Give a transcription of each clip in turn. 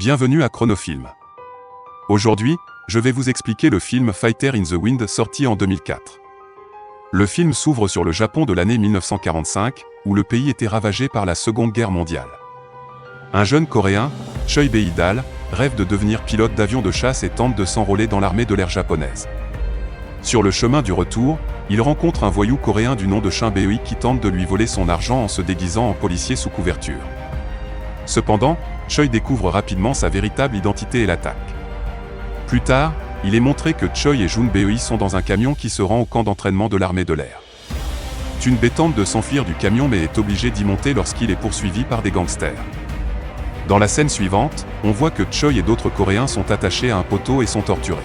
Bienvenue à Chronofilm. Aujourd'hui, je vais vous expliquer le film Fighter in the Wind sorti en 2004. Le film s'ouvre sur le Japon de l'année 1945, où le pays était ravagé par la Seconde Guerre mondiale. Un jeune Coréen, Choi Bae-dal, rêve de devenir pilote d'avion de chasse et tente de s'enrôler dans l'armée de l'air japonaise. Sur le chemin du retour, il rencontre un voyou coréen du nom de Shin Bae-hee qui tente de lui voler son argent en se déguisant en policier sous couverture. Cependant, Choi découvre rapidement sa véritable identité et l'attaque. Plus tard, il est montré que Choi et Jun Bae-hee sont dans un camion qui se rend au camp d'entraînement de l'armée de l'air. Tunbae tente de s'enfuir du camion mais est obligé d'y monter lorsqu'il est poursuivi par des gangsters. Dans la scène suivante, on voit que Choi et d'autres Coréens sont attachés à un poteau et sont torturés.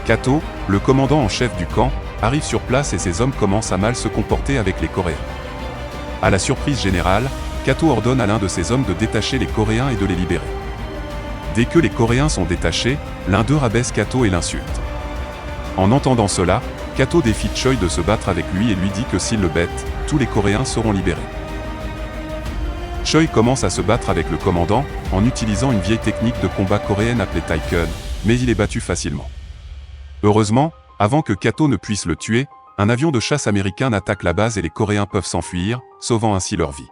Kato, le commandant en chef du camp, arrive sur place et ses hommes commencent à mal se comporter avec les Coréens. À la surprise générale, Kato ordonne à l'un de ses hommes de détacher les Coréens et de les libérer. Dès que les Coréens sont détachés, l'un d'eux rabaisse Kato et l'insulte. En entendant cela, Kato défie Choi de se battre avec lui et lui dit que s'il le bête, tous les Coréens seront libérés. Choi commence à se battre avec le commandant, en utilisant une vieille technique de combat coréenne appelée Taekun, mais il est battu facilement. Heureusement, avant que Kato ne puisse le tuer, un avion de chasse américain attaque la base et les Coréens peuvent s'enfuir, sauvant ainsi leur vie.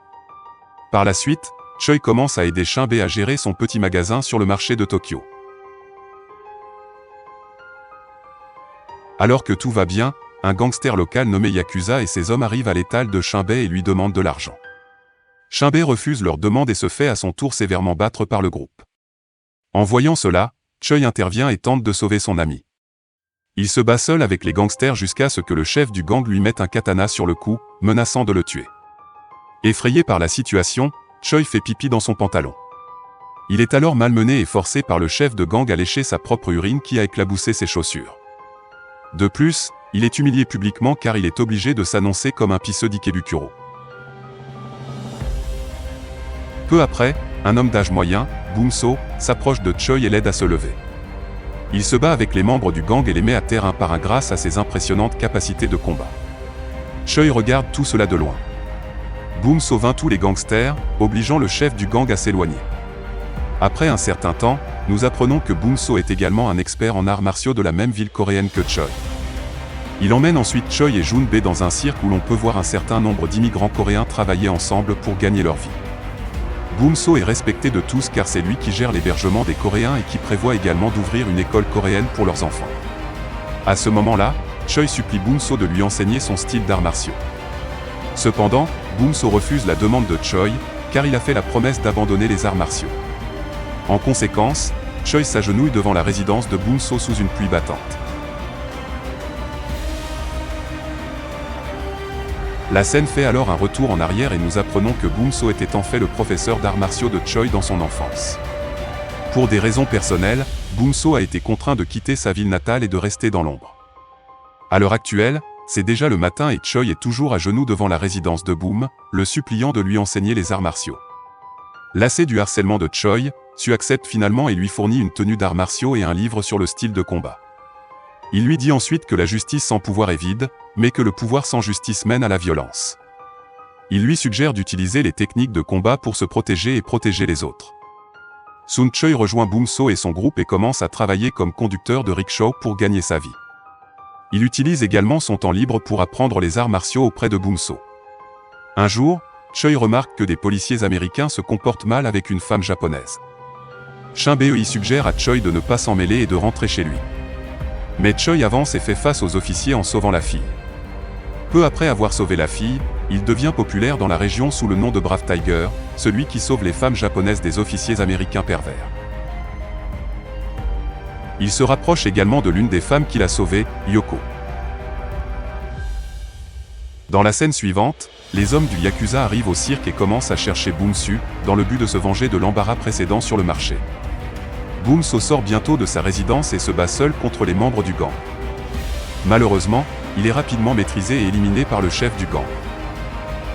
Par la suite, Choi commence à aider Shin Bae à gérer son petit magasin sur le marché de Tokyo. Alors que tout va bien, un gangster local nommé Yakuza et ses hommes arrivent à l'étal de Shin Bae et lui demandent de l'argent. Shin Bae refuse leur demande et se fait à son tour sévèrement battre par le groupe. En voyant cela, Choi intervient et tente de sauver son ami. Il se bat seul avec les gangsters jusqu'à ce que le chef du gang lui mette un katana sur le cou, menaçant de le tuer. Effrayé par la situation, Choi fait pipi dans son pantalon. Il est alors malmené et forcé par le chef de gang à lécher sa propre urine qui a éclaboussé ses chaussures. De plus, il est humilié publiquement car il est obligé de s'annoncer comme un pisseux d'Ikebukuro. Peu après, un homme d'âge moyen, Bumso, s'approche de Choi et l'aide à se lever. Il se bat avec les membres du gang et les met à terre un par un grâce à ses impressionnantes capacités de combat. Choi regarde tout cela de loin. Bumso vainc tous les gangsters, obligeant le chef du gang à s'éloigner. Après un certain temps, nous apprenons que Bumso est également un expert en arts martiaux de la même ville coréenne que Choi. Il emmène ensuite Choi et Jun Bae dans un cirque où l'on peut voir un certain nombre d'immigrants coréens travailler ensemble pour gagner leur vie. Bumso est respecté de tous car c'est lui qui gère l'hébergement des Coréens et qui prévoit également d'ouvrir une école coréenne pour leurs enfants. À ce moment-là, Choi supplie Bumso de lui enseigner son style d'arts martiaux. Cependant, Bumso refuse la demande de Choi, car il a fait la promesse d'abandonner les arts martiaux. En conséquence, Choi s'agenouille devant la résidence de Bumso sous une pluie battante. La scène fait alors un retour en arrière et nous apprenons que Bumso était en fait le professeur d'arts martiaux de Choi dans son enfance. Pour des raisons personnelles, Bumso a été contraint de quitter sa ville natale et de rester dans l'ombre. À l'heure actuelle, c'est déjà le matin et Choi est toujours à genoux devant la résidence de Boom, le suppliant de lui enseigner les arts martiaux. Lassé du harcèlement de Choi, Su accepte finalement et lui fournit une tenue d'arts martiaux et un livre sur le style de combat. Il lui dit ensuite que la justice sans pouvoir est vide, mais que le pouvoir sans justice mène à la violence. Il lui suggère d'utiliser les techniques de combat pour se protéger et protéger les autres. Sun Choi rejoint Bumso et son groupe et commence à travailler comme conducteur de rickshaw pour gagner sa vie. Il utilise également son temps libre pour apprendre les arts martiaux auprès de Bumso. Un jour, Choi remarque que des policiers américains se comportent mal avec une femme japonaise. Shin Bae-hee suggère à Choi de ne pas s'en mêler et de rentrer chez lui. Mais Choi avance et fait face aux officiers en sauvant la fille. Peu après avoir sauvé la fille, il devient populaire dans la région sous le nom de Brave Tiger, celui qui sauve les femmes japonaises des officiers américains pervers. Il se rapproche également de l'une des femmes qu'il a sauvées, Yoko. Dans la scène suivante, les hommes du Yakuza arrivent au cirque et commencent à chercher Bumsu, dans le but de se venger de l'embarras précédent sur le marché. Bumso sort bientôt de sa résidence et se bat seul contre les membres du gang. Malheureusement, il est rapidement maîtrisé et éliminé par le chef du gang.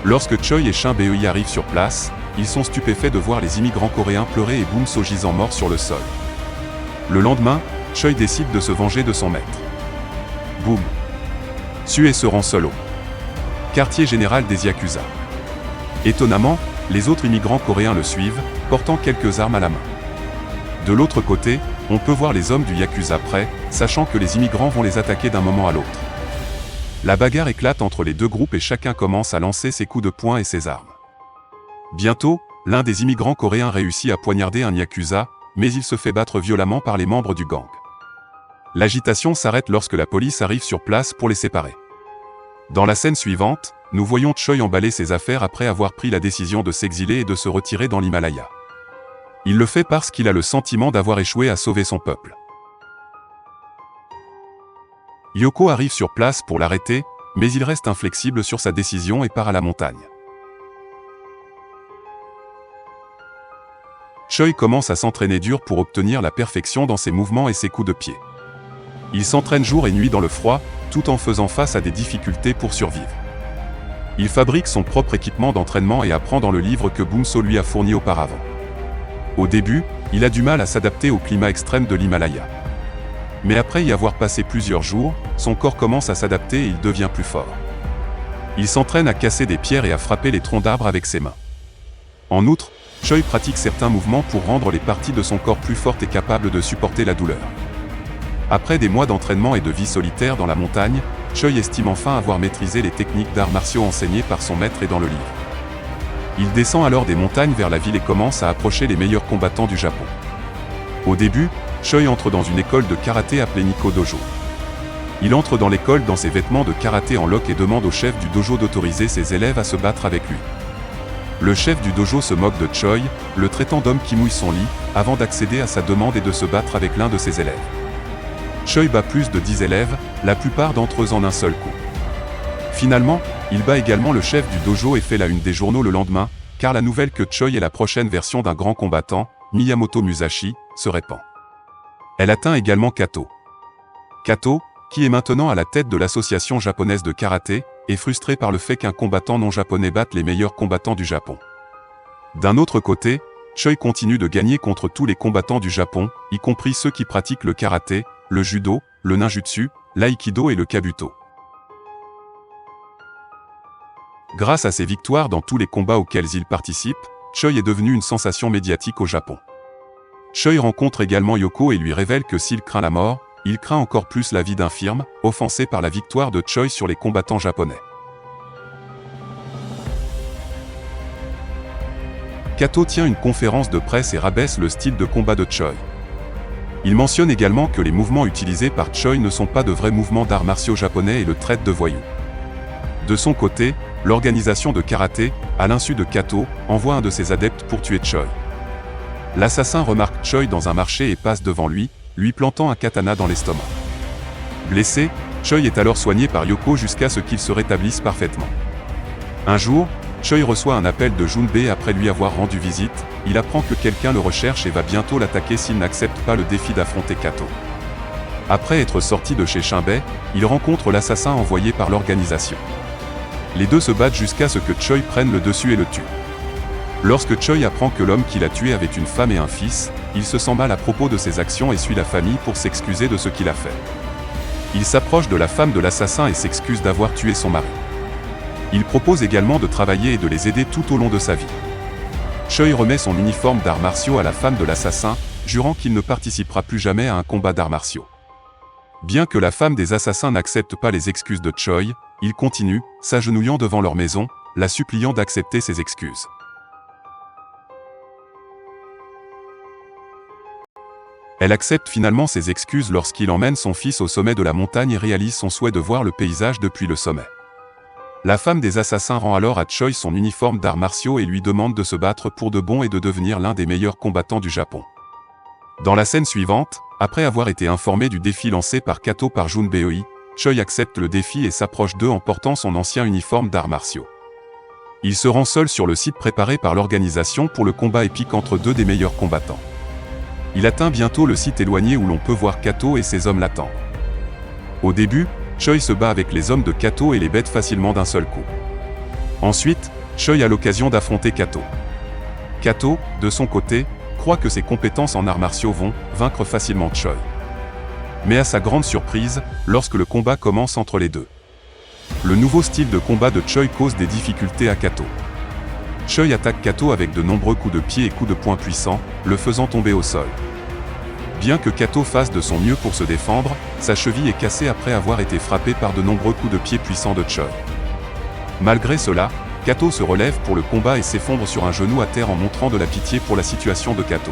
Lorsque Choi et Shin Bae-hee arrivent sur place, ils sont stupéfaits de voir les immigrants coréens pleurer et Bumso gisant mort sur le sol. Le lendemain, Choi décide de se venger de son maître. Boom. Sue se rend solo. Quartier général des Yakuza. Étonnamment, les autres immigrants coréens le suivent, portant quelques armes à la main. De l'autre côté, on peut voir les hommes du Yakuza près, sachant que les immigrants vont les attaquer d'un moment à l'autre. La bagarre éclate entre les deux groupes et chacun commence à lancer ses coups de poing et ses armes. Bientôt, l'un des immigrants coréens réussit à poignarder un Yakuza, mais il se fait battre violemment par les membres du gang. L'agitation s'arrête lorsque la police arrive sur place pour les séparer. Dans la scène suivante, nous voyons Choi emballer ses affaires après avoir pris la décision de s'exiler et de se retirer dans l'Himalaya. Il le fait parce qu'il a le sentiment d'avoir échoué à sauver son peuple. Yoko arrive sur place pour l'arrêter, mais il reste inflexible sur sa décision et part à la montagne. Choi commence à s'entraîner dur pour obtenir la perfection dans ses mouvements et ses coups de pied. Il s'entraîne jour et nuit dans le froid, tout en faisant face à des difficultés pour survivre. Il fabrique son propre équipement d'entraînement et apprend dans le livre que Bumso lui a fourni auparavant. Au début, il a du mal à s'adapter au climat extrême de l'Himalaya. Mais après y avoir passé plusieurs jours, son corps commence à s'adapter et il devient plus fort. Il s'entraîne à casser des pierres et à frapper les troncs d'arbres avec ses mains. En outre, Choi pratique certains mouvements pour rendre les parties de son corps plus fortes et capables de supporter la douleur. Après des mois d'entraînement et de vie solitaire dans la montagne, Choi estime enfin avoir maîtrisé les techniques d'arts martiaux enseignées par son maître et dans le livre. Il descend alors des montagnes vers la ville et commence à approcher les meilleurs combattants du Japon. Au début, Choi entre dans une école de karaté appelée Nikko Dojo. Il entre dans l'école dans ses vêtements de karaté en loques et demande au chef du dojo d'autoriser ses élèves à se battre avec lui. Le chef du dojo se moque de Choi, le traitant d'homme qui mouille son lit, avant d'accéder à sa demande et de se battre avec l'un de ses élèves. Choi bat plus de 10 élèves, la plupart d'entre eux en un seul coup. Finalement, il bat également le chef du dojo et fait la une des journaux le lendemain, car la nouvelle que Choi est la prochaine version d'un grand combattant, Miyamoto Musashi, se répand. Elle atteint également Kato. Kato, qui est maintenant à la tête de l'association japonaise de karaté, est frustré par le fait qu'un combattant non japonais batte les meilleurs combattants du Japon. D'un autre côté, Choi continue de gagner contre tous les combattants du Japon, y compris ceux qui pratiquent le karaté, le judo, le ninjutsu, l'aïkido et le kabuto. Grâce à ses victoires dans tous les combats auxquels il participe, Choi est devenu une sensation médiatique au Japon. Choi rencontre également Yoko et lui révèle que s'il craint la mort, il craint encore plus la vie d'infirme, offensé par la victoire de Choi sur les combattants japonais. Kato tient une conférence de presse et rabaisse le style de combat de Choi. Il mentionne également que les mouvements utilisés par Choi ne sont pas de vrais mouvements d'arts martiaux japonais et le traite de voyou. De son côté, l'organisation de karaté, à l'insu de Kato, envoie un de ses adeptes pour tuer Choi. L'assassin remarque Choi dans un marché et passe devant lui plantant un katana dans l'estomac. Blessé, Choi est alors soigné par Yoko jusqu'à ce qu'il se rétablisse parfaitement. Un jour, Choi reçoit un appel de Junbei après lui avoir rendu visite, il apprend que quelqu'un le recherche et va bientôt l'attaquer s'il n'accepte pas le défi d'affronter Kato. Après être sorti de chez Shinbei, il rencontre l'assassin envoyé par l'organisation. Les deux se battent jusqu'à ce que Choi prenne le dessus et le tue. Lorsque Choi apprend que l'homme qu'il a tué avait une femme et un fils, il se sent mal à propos de ses actions et suit la famille pour s'excuser de ce qu'il a fait. Il s'approche de la femme de l'assassin et s'excuse d'avoir tué son mari. Il propose également de travailler et de les aider tout au long de sa vie. Choi remet son uniforme d'arts martiaux à la femme de l'assassin, jurant qu'il ne participera plus jamais à un combat d'arts martiaux. Bien que la femme des assassins n'accepte pas les excuses de Choi, il continue, s'agenouillant devant leur maison, la suppliant d'accepter ses excuses. Elle accepte finalement ses excuses lorsqu'il emmène son fils au sommet de la montagne et réalise son souhait de voir le paysage depuis le sommet. La femme des assassins rend alors à Choi son uniforme d'arts martiaux et lui demande de se battre pour de bon et de devenir l'un des meilleurs combattants du Japon. Dans la scène suivante, après avoir été informé du défi lancé par Kato par Junbei, Choi accepte le défi et s'approche d'eux en portant son ancien uniforme d'arts martiaux. Il se rend seul sur le site préparé par l'organisation pour le combat épique entre deux des meilleurs combattants. Il atteint bientôt le site éloigné où l'on peut voir Kato et ses hommes l'attendre. Au début, Choi se bat avec les hommes de Kato et les bête facilement d'un seul coup. Ensuite, Choi a l'occasion d'affronter Kato. Kato, de son côté, croit que ses compétences en arts martiaux vont vaincre facilement Choi. Mais à sa grande surprise, lorsque le combat commence entre les deux, le nouveau style de combat de Choi cause des difficultés à Kato. Choi attaque Kato avec de nombreux coups de pied et coups de poing puissants, le faisant tomber au sol. Bien que Kato fasse de son mieux pour se défendre, sa cheville est cassée après avoir été frappé par de nombreux coups de pied puissants de Choi. Malgré cela, Kato se relève pour le combat et s'effondre sur un genou à terre en montrant de la pitié pour la situation de Kato.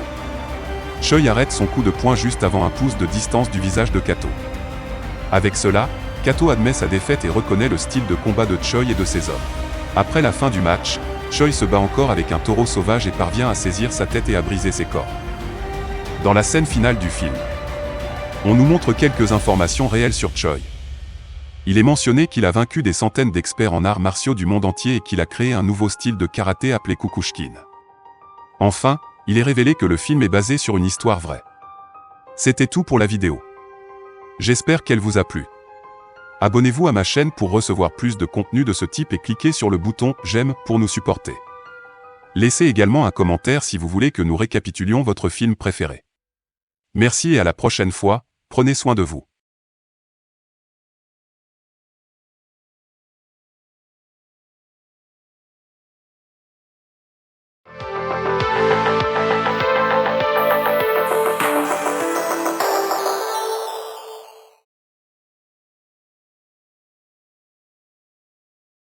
Choi arrête son coup de poing juste avant un pouce de distance du visage de Kato. Avec cela, Kato admet sa défaite et reconnaît le style de combat de Choi et de ses hommes. Après la fin du match, Choi se bat encore avec un taureau sauvage et parvient à saisir sa tête et à briser ses cornes. Dans la scène finale du film, on nous montre quelques informations réelles sur Choi. Il est mentionné qu'il a vaincu des centaines d'experts en arts martiaux du monde entier et qu'il a créé un nouveau style de karaté appelé Kukushkin. Enfin, il est révélé que le film est basé sur une histoire vraie. C'était tout pour la vidéo. J'espère qu'elle vous a plu. Abonnez-vous à ma chaîne pour recevoir plus de contenu de ce type et cliquez sur le bouton « J'aime » pour nous supporter. Laissez également un commentaire si vous voulez que nous récapitulions votre film préféré. Merci et à la prochaine fois, prenez soin de vous.